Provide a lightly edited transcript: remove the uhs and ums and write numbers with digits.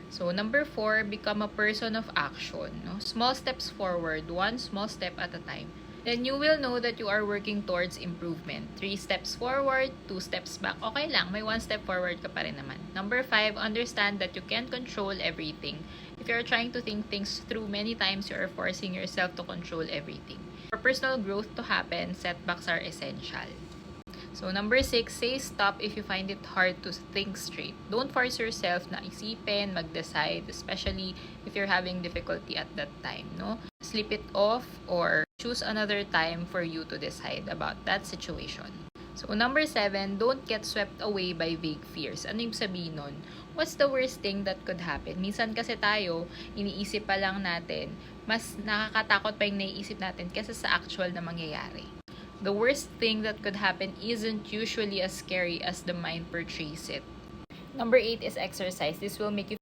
So, number 4, become a person of action. No? Small steps forward, one small step at a time. Then you will know that you are working towards improvement. 3 steps forward, 2 steps back. Okay lang, may 1 step forward ka pa rin naman. Number 5, understand that you can't control everything. If you're trying to think things through, many times you are forcing yourself to control everything. For personal growth to happen, setbacks are essential. So, number 6, say stop if you find it hard to think straight. Don't force yourself na isipin, mag-decide, especially if you're having difficulty at that time, no? Sleep it off or choose another time for you to decide about that situation. So, number 7, don't get swept away by vague fears. Ano yung sabihin nun? What's the worst thing that could happen? Minsan kasi tayo, iniisip pa lang natin, mas nakakatakot pa yung naiisip natin kaysa sa actual na mangyayari. The worst thing that could happen isn't usually as scary as the mind portrays it. Number 8 is exercise. This will make you